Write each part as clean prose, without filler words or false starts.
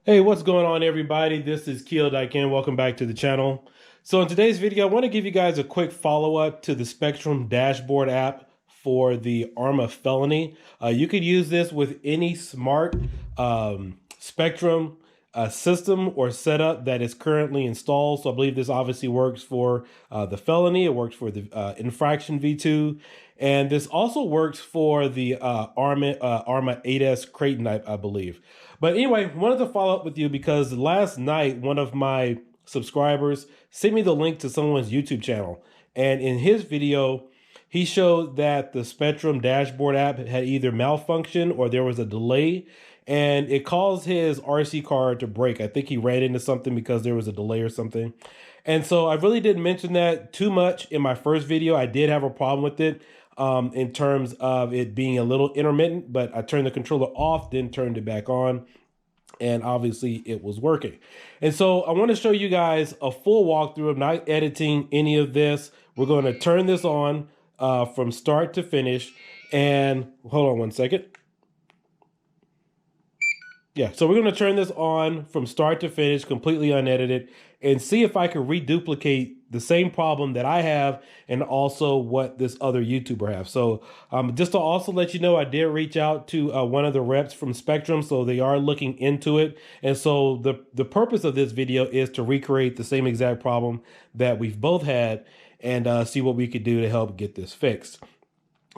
Hey, what's going on, everybody? This is Diekin. Welcome back to the channel. So in today's video, I want to give you guys a quick follow-up to the Spektrum dashboard app for the Arrma Felony. You could use this with any smart Spektrum system or setup that is currently installed. So I believe this obviously works for the Felony. It works for the Infraction V2. And this also works for the Arrma 8S Creighton, I believe. But anyway, wanted to follow up with you because last night one of my subscribers sent me the link to someone's YouTube channel. And in his video, he showed that the Spektrum dashboard app had either malfunctioned or there was a delay, and it caused his RC card to break. I think he ran into something because there was a delay or something. And so I really didn't mention that too much in my first video. I did have a problem with it in terms of it being a little intermittent, but I turned the controller off, then turned it back on, and obviously it was working. And so I want to show you guys a full walkthrough. I'm not editing any of this. We're going to turn this on from start to finish. And hold on one second. Yeah, so we're going to turn this on from start to finish, completely unedited, and see if I can reduplicate the same problem that I have and also what this other YouTuber has. So just to also let you know, I did reach out to one of the reps from Spektrum, so they are looking into it. And so the purpose of this video is to recreate the same exact problem that we've both had and see what we could do to help get this fixed.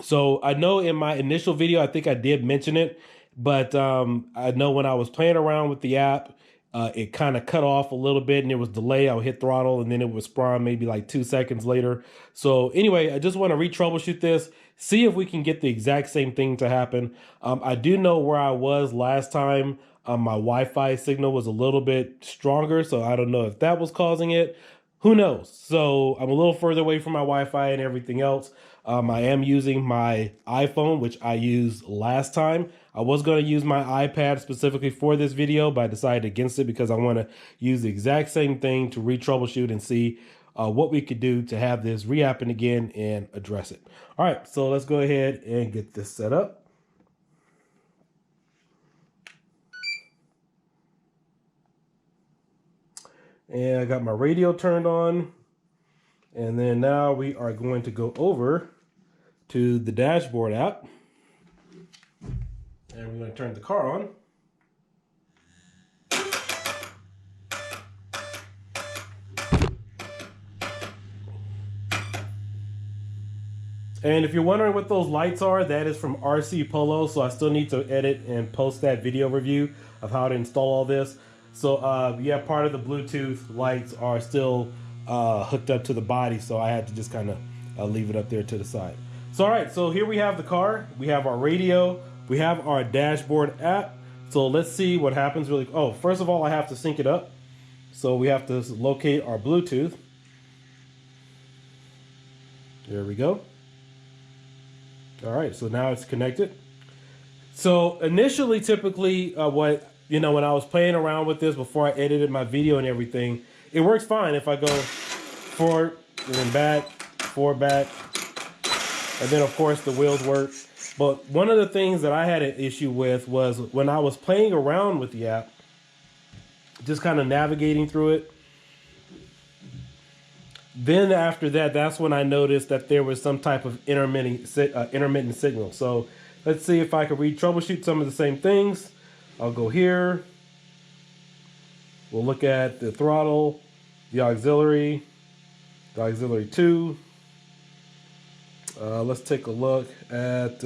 So I know in my initial video, I think I did mention it, but I know when I was playing around with the app, it kind of cut off a little bit and it was delayed. I would hit throttle and then it would spawn maybe like 2 seconds later. So anyway, I just want to re-troubleshoot this, see if we can get the exact same thing to happen. I do know where I was last time. My Wi-Fi signal was a little bit stronger, so I don't know if that was causing it. Who knows? So I'm a little further away from my Wi-Fi and everything else. I am using my iPhone, which I used last time. I was going to use my iPad specifically for this video, but I decided against it because I want to use the exact same thing to re-troubleshoot and see what we could do to have this re-happen again and address it. All right, so let's go ahead and get this set up. And I got my radio turned on. And then now we are going to go over to the dashboard app. And we're going to turn the car on. And if you're wondering what those lights are, that is from RC Polo. So I still need to edit and post that video review of how to install all this. So yeah, part of the Bluetooth lights are still hooked up to the body. So I had to just kind of leave it up there to the side. So all right, so here we have the car. We have our radio. We have our dashboard app. So let's see what happens really. Oh, first of all, I have to sync it up. So we have to locate our Bluetooth. There we go. All right, so now it's connected. So initially, typically when I was playing around with this before I edited my video and everything, it works fine if I go forward and then back, forward, back, and then of course the wheels work. But one of the things that I had an issue with was when I was playing around with the app, just kind of navigating through it. Then after that, that's when I noticed that there was some type of intermittent signal. So let's see if I can troubleshoot some of the same things. I'll go here. We'll look at the throttle, the auxiliary 2. Let's take a look at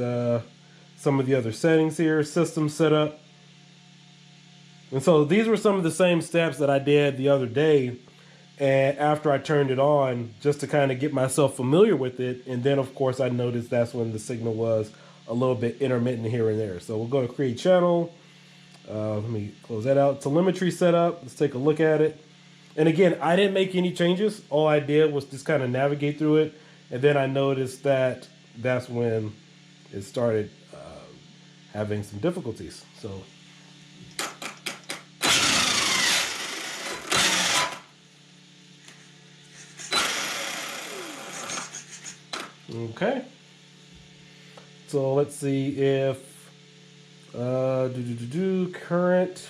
some of the other settings here, system setup. And so these were some of the same steps that I did the other day. And after I turned it on, just to kind of get myself familiar with it. And then of course I noticed that's when the signal was a little bit intermittent here and there. So we'll go to create channel. Let me close that out. Telemetry setup. Let's take a look at it. And again, I didn't make any changes. All I did was just kind of navigate through it. And then I noticed that that's when it started having some difficulties. So okay. So let's see if current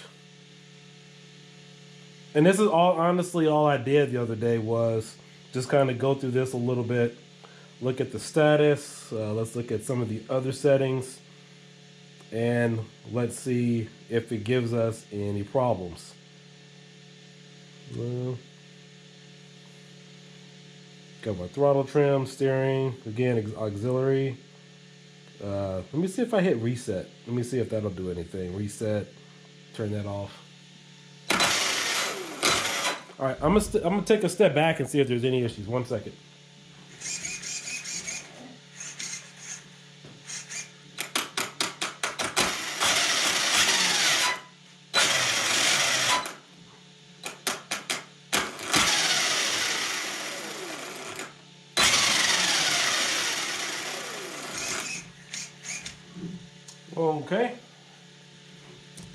And this is all, honestly, all I did the other day was just kind of go through this a little bit, look at the status. Let's look at some of the other settings, and let's see if it gives us any problems. Got my throttle trim, steering, again, auxiliary. Let me see if I hit reset. Let me see if that'll do anything. Reset, turn that off. All right, I'm gonna take a step back and see if there's any issues. 1 second. Okay.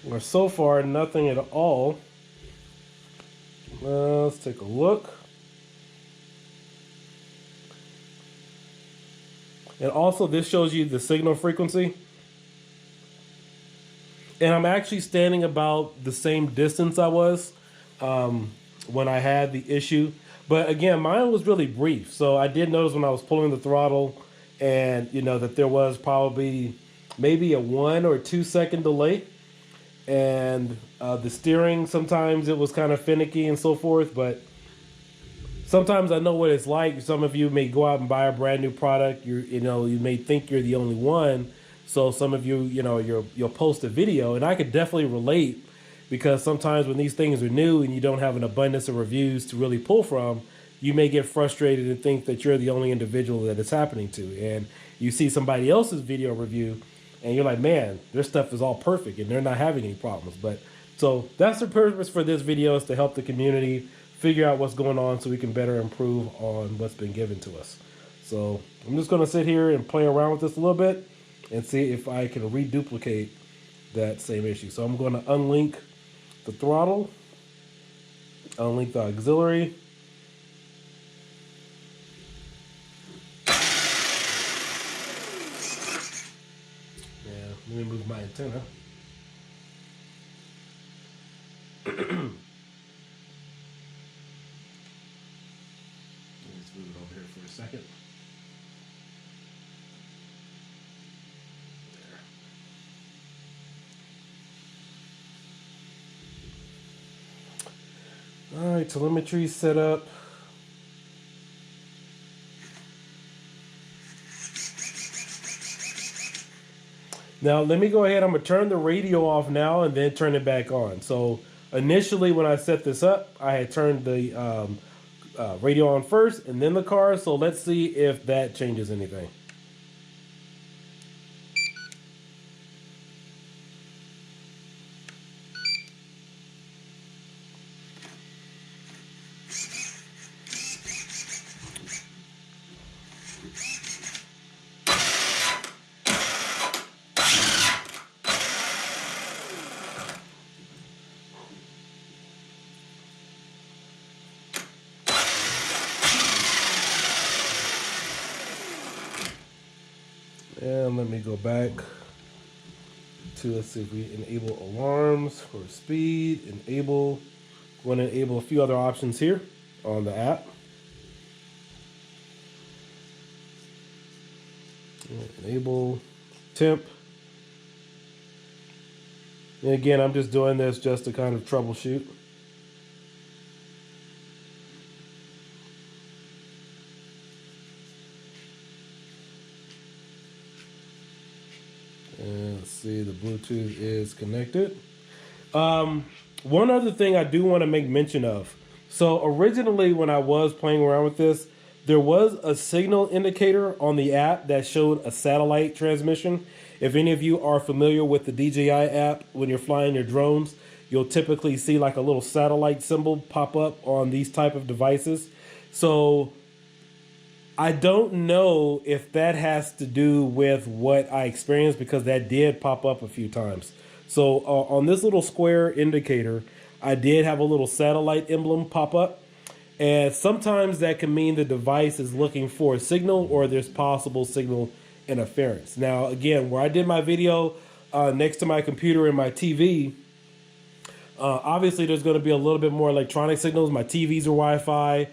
Well, so far, nothing at all. Let's take a look. And also, this shows you the signal frequency. And I'm actually standing about the same distance I was when I had the issue. But again, mine was really brief. So I did notice when I was pulling the throttle, and you know that there was probably maybe a 1 or 2 second delay. And the steering, sometimes it was kind of finicky and so forth, but sometimes I know what it's like. Some of you may go out and buy a brand new product. You may think you're the only one. So some of you, you'll post a video, and I could definitely relate, because sometimes when these things are new and you don't have an abundance of reviews to really pull from, you may get frustrated and think that you're the only individual that it's happening to. And you see somebody else's video review, and you're like, man, their stuff is all perfect and they're not having any problems. But so that's the purpose for this video, is to help the community figure out what's going on so we can better improve on what's been given to us. So I'm just going to sit here and play around with this a little bit and see if I can reduplicate that same issue. So I'm going to unlink the throttle, unlink the auxiliary. Let me move my antenna. Let's move it over here for a second. There. All right, telemetry set up. Now, let me go ahead. I'm going to turn the radio off now and then turn it back on. So initially when I set this up, I had turned the radio on first and then the car. So let's see if that changes anything. And let me go back to, let's see if we enable alarms for speed, enable. We want to enable a few other options here on the app. Enable temp. And again, I'm just doing this just to kind of troubleshoot. And let's see, the Bluetooth is connected. One other thing I do want to make mention of. So originally when I was playing around with this, there was a signal indicator on the app that showed a satellite transmission. If any of you are familiar with the DJI app, when you're flying your drones, you'll typically see like a little satellite symbol pop up on these type of devices. So I don't know if that has to do with what I experienced, because that did pop up a few times. So on this little square indicator, I did have a little satellite emblem pop up. And sometimes that can mean the device is looking for a signal, or there's possible signal interference. Now, again, where I did my video next to my computer and my TV, Obviously, there's going to be a little bit more electronic signals. My TVs are Wi-Fi.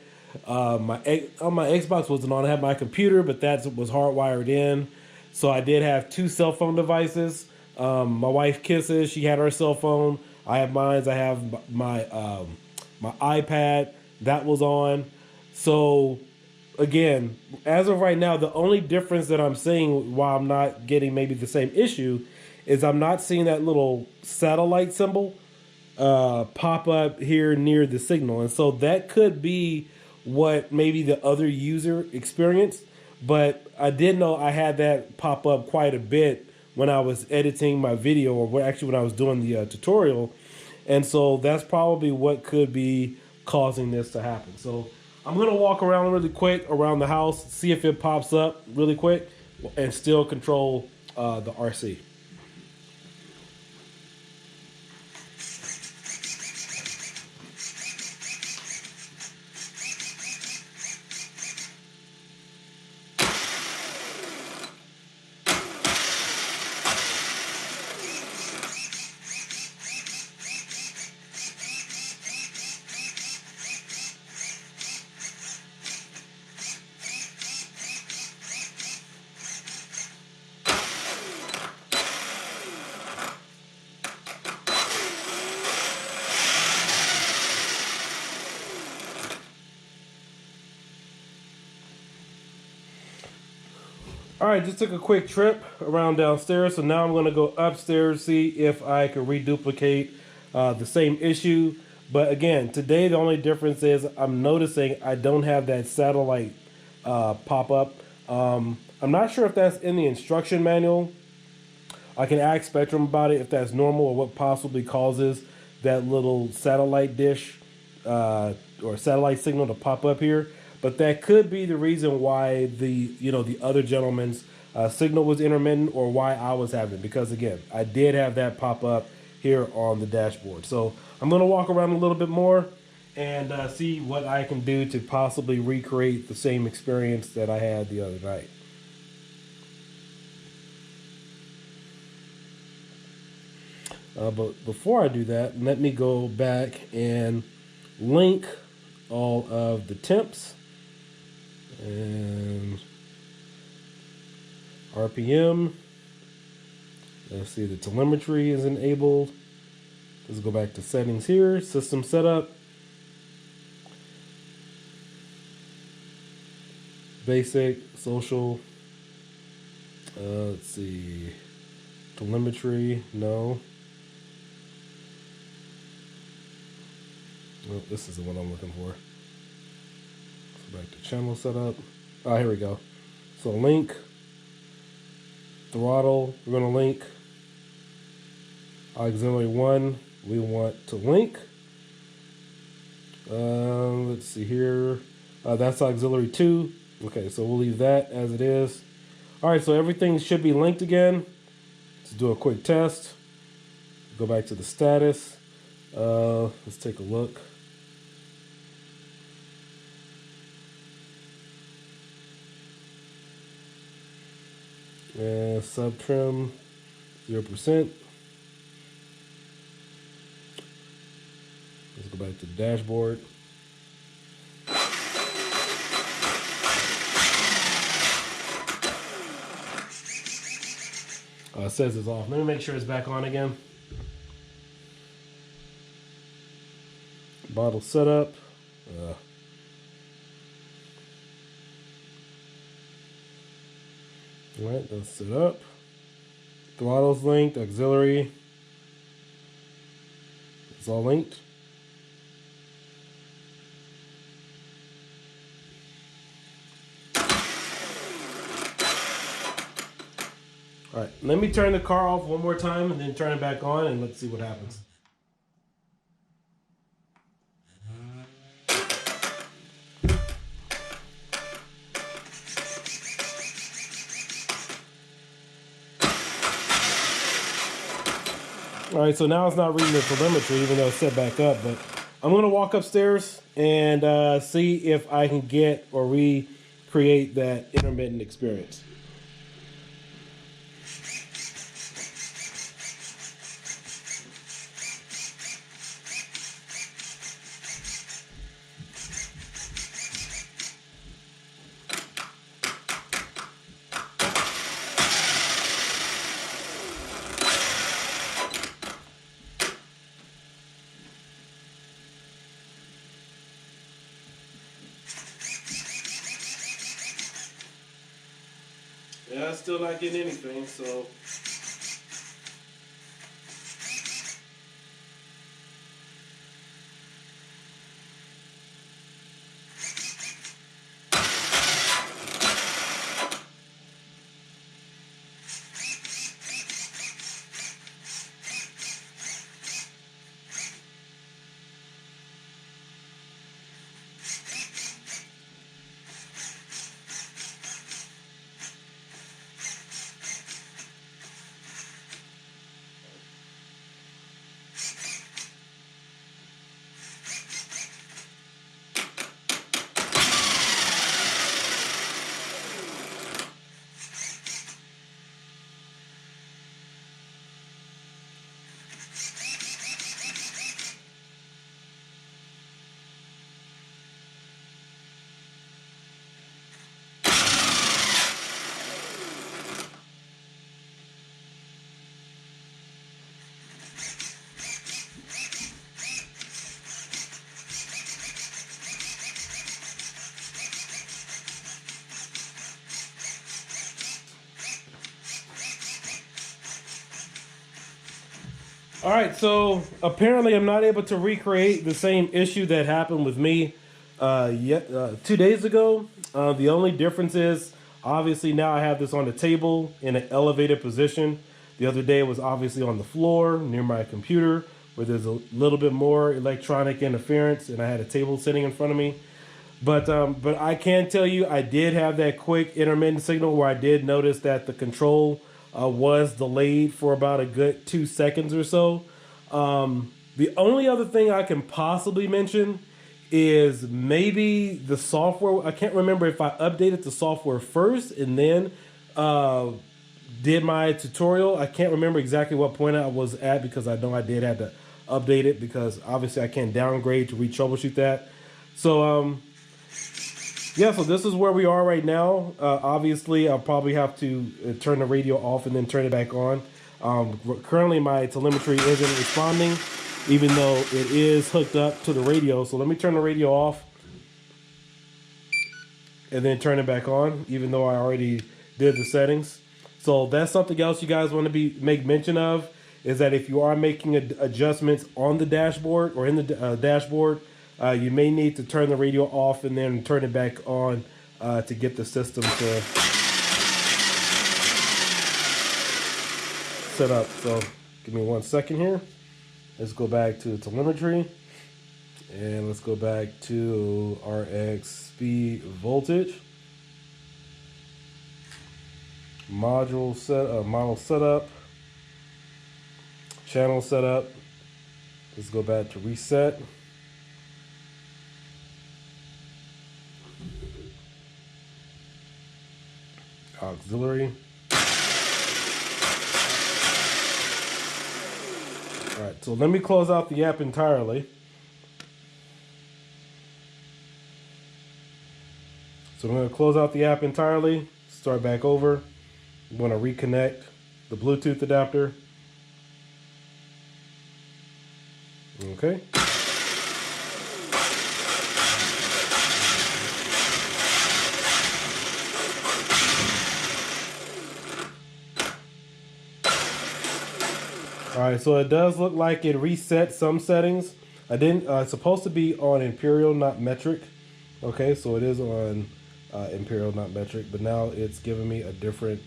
My Xbox wasn't on. I had my computer, but that was hardwired in. So I did have two cell phone devices. My wife Kisses, she had her cell phone. I have mine. I have my iPad that was on. So again, as of right now, the only difference that I'm seeing while I'm not getting maybe the same issue is I'm not seeing that little satellite symbol pop up here near the signal. And so that could be what maybe the other user experienced. But I did know I had that pop up quite a bit when I was editing my video, or actually when I was doing the tutorial. And so that's probably what could be causing this to happen. So I'm going to walk around really quick around the house, see if it pops up really quick, and still control the RC. All right, just took a quick trip around downstairs. So now I'm going to go upstairs, see if I can reduplicate the same issue. But again, today the only difference is I'm noticing I don't have that satellite pop up. I'm not sure if that's in the instruction manual. I can ask Spectrum about it if that's normal or what possibly causes that little satellite dish or satellite signal to pop up here. But that could be the reason why the other gentleman's signal was intermittent, or why I was having it. Because again, I did have that pop up here on the dashboard. So I'm going to walk around a little bit more and see what I can do to possibly recreate the same experience that I had the other night. But before I do that, let me go back and link all of the temps and RPM. Let's see, the telemetry is enabled. Let's go back to settings here, system setup, basic, social. Let's see, telemetry, no. Oh, this is the one I'm looking for. So back to channel setup. Oh, here we go. So link, throttle, we're going to link. Auxiliary 1, we want to link. Let's see here. That's auxiliary 2. Okay, so we'll leave that as it is. All right, so everything should be linked again. Let's do a quick test. Go back to the status. Let's take a look. Sub trim 0%. Let's go back to the dashboard. It says it's off. Let me make sure it's back on again. Bottle setup. All right, that's set up. Throttle's linked, auxiliary. It's all linked. All right, let me turn the car off one more time and then turn it back on, and let's see what happens. All right, so now it's not reading the telemetry, even though it's set back up, but I'm gonna walk upstairs and see if I can get or recreate that intermittent experience. Yeah, I'm still not getting anything, so. All right, so apparently I'm not able to recreate the same issue that happened with me 2 days ago. The only difference is obviously now I have this on the table in an elevated position. The other day it was obviously on the floor near my computer where there's a little bit more electronic interference, and I had a table sitting in front of me. But I can tell you I did have that quick intermittent signal where I did notice that the control was delayed for about a good 2 seconds or so. The only other thing I can possibly mention is maybe the software. I can't remember if I updated the software first and then did my tutorial. I can't remember exactly what point I was at because I know I did have to update it because obviously I can't downgrade to re-troubleshoot that. So yeah, so this is where we are right now. Obviously, I'll probably have to turn the radio off and then turn it back on. Currently, my telemetry isn't responding, even though it is hooked up to the radio. So let me turn the radio off and then turn it back on, even though I already did the settings. So that's something else you guys want to make mention of, is that if you are making adjustments on the dashboard or in the dashboard, you may need to turn the radio off and then turn it back on to get the system to set up. So give me 1 second here. Let's go back to telemetry and let's go back to RX speed voltage. Model setup, channel setup. Let's go back to reset. Auxiliary. All right, so let me close out the app entirely. So I'm going to close out the app entirely, start back over. I'm going to reconnect the Bluetooth adapter. Okay. All right, so it does look like it reset some settings. I didn't. It's supposed to be on imperial, not metric. Okay, so it is on imperial, not metric, but now it's giving me a different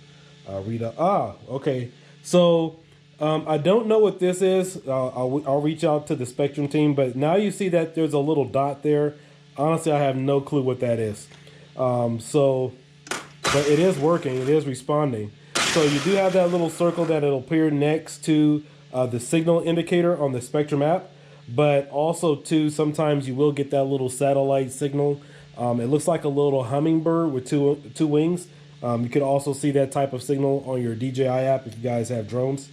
readout. Okay. So I don't know what this is. I'll reach out to the Spektrum team, but now you see that there's a little dot there. Honestly, I have no clue what that is. But it is working. It is responding. So you do have that little circle that it'll appear next to the signal indicator on the Spektrum app, but also too, sometimes you will get that little satellite signal. It looks like a little hummingbird with two wings. You could also see that type of signal on your DJI app if you guys have drones.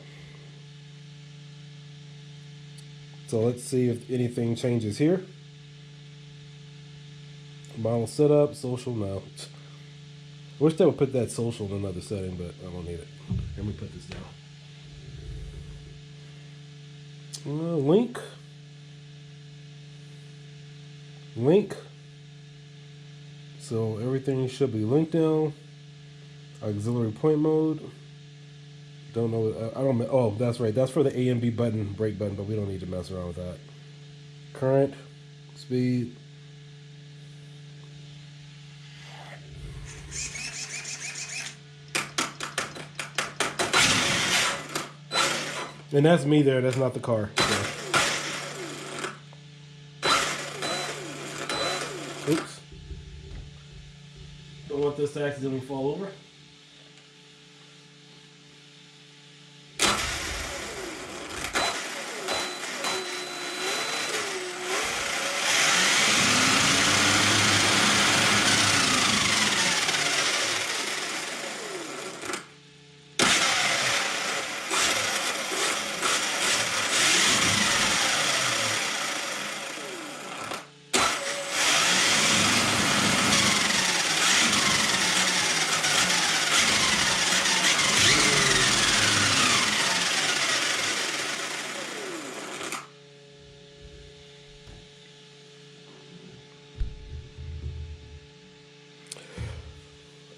So let's see if anything changes here. Model setup, social, no. I wish they would put that social in another setting, but I don't need it. Let me put this down. Link. So everything should be linked now. Auxiliary point mode. Don't know. I don't. Oh, that's right. That's for the A and B button, brake button, but we don't need to mess around with that. Current, speed. And that's me there. That's not the car. So. Oops. Don't want this to accidentally fall over.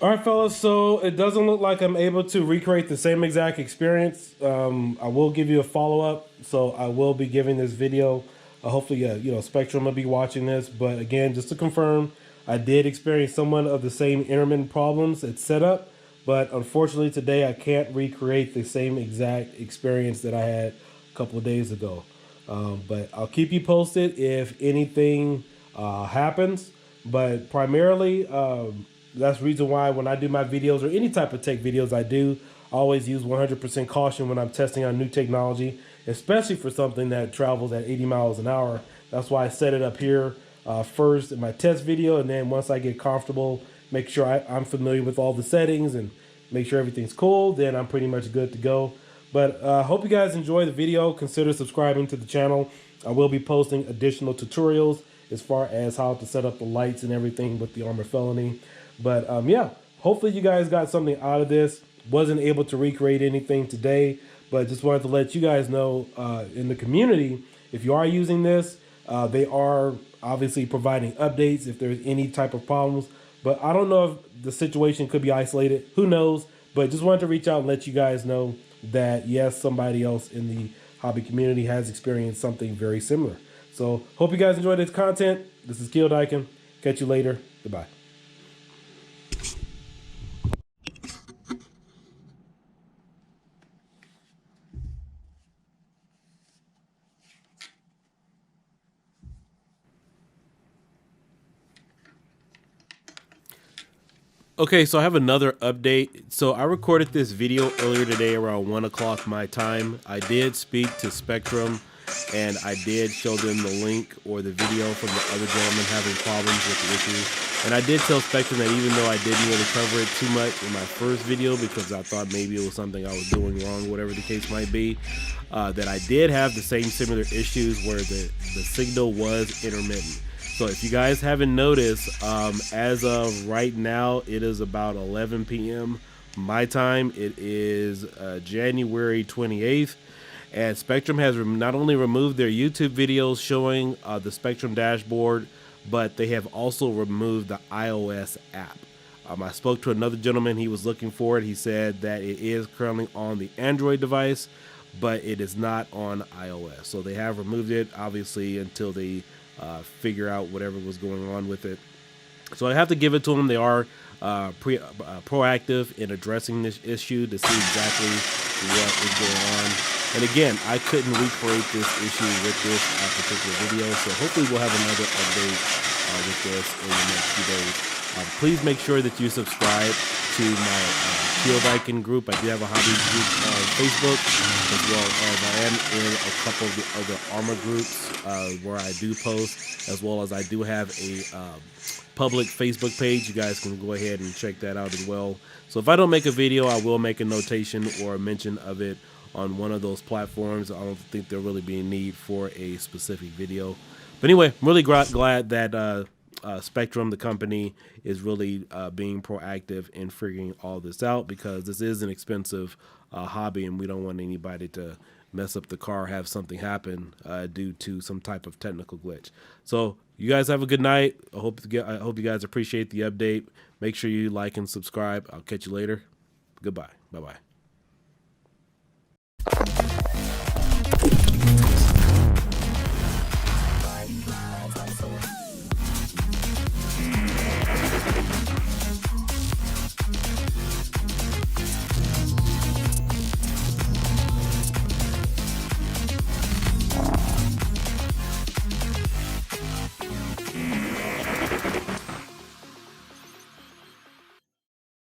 All right, fellas, so it doesn't look like I'm able to recreate the same exact experience. I will give you a follow-up, so I will be giving this video. Hopefully, Spektrum will be watching this. But again, just to confirm, I did experience somewhat of the same intermittent problems at setup, but unfortunately today I can't recreate the same exact experience that I had a couple of days ago. But I'll keep you posted if anything happens. But primarily, that's the reason why when I do my videos or any type of tech videos I always use 100% caution when I'm testing on new technology, especially for something that travels at 80 miles an hour. That's why I set it up here first in my test video, and then once I get comfortable, make sure I'm familiar with all the settings and make sure everything's cool, then I'm pretty much good to go. But hope you guys enjoy the video. Consider subscribing to the channel. I will be posting additional tutorials as far as how to set up the lights and everything with the Arrma Felony. But yeah, hopefully you guys got something out of this. Wasn't able to recreate anything today, but just wanted to let you guys know in the community, if you are using this, they are obviously providing updates if there's any type of problems. But I don't know if the situation could be isolated. Who knows? But just wanted to reach out and let you guys know that, yes, somebody else in the hobby community has experienced something very similar. So hope you guys enjoyed this content. This is Diekin. Catch you later. Goodbye. Okay, so I have another update. So I recorded this video earlier today around 1 o'clock my time. I did speak to Spektrum, and I did show them the link or the video from the other gentleman having problems with the issue. And I did tell Spektrum that even though I didn't really cover it too much in my first video because I thought maybe it was something I was doing wrong, whatever the case might be, that I did have the same similar issues where the signal was intermittent. So if you guys haven't noticed, as of right now, it is about 11 p.m. my time. It is January 28th. And Spektrum has not only removed their YouTube videos showing the Spektrum dashboard, but they have also removed the iOS app. I spoke to another gentleman. He was looking for it. He said that it is currently on the Android device, but it is not on iOS. So they have removed it, obviously, until they figure out whatever was going on with it. So I have to give it to them. They are proactive in addressing this issue to see exactly what is going on. And again, I couldn't recreate this issue with this particular video, so hopefully we'll have another update with this in the next few days. Please make sure that you subscribe to my Diekin group. I do have a hobby group on Facebook, as well as I am in a couple of the other Arrma groups where I do post, as well as I do have a public Facebook page. You guys can go ahead and check that out as well. So if I don't make a video, I will make a notation or a mention of it on one of those platforms. I don't think there'll really be a need for a specific video. But anyway, I'm really glad that Spektrum, the company, is really being proactive in figuring all this out, because this is an expensive hobby, and we don't want anybody to mess up the car, have something happen due to some type of technical glitch. So you guys have a good night. I hope you guys appreciate the update. Make sure you like and subscribe. I'll catch you later. Goodbye. Bye-bye.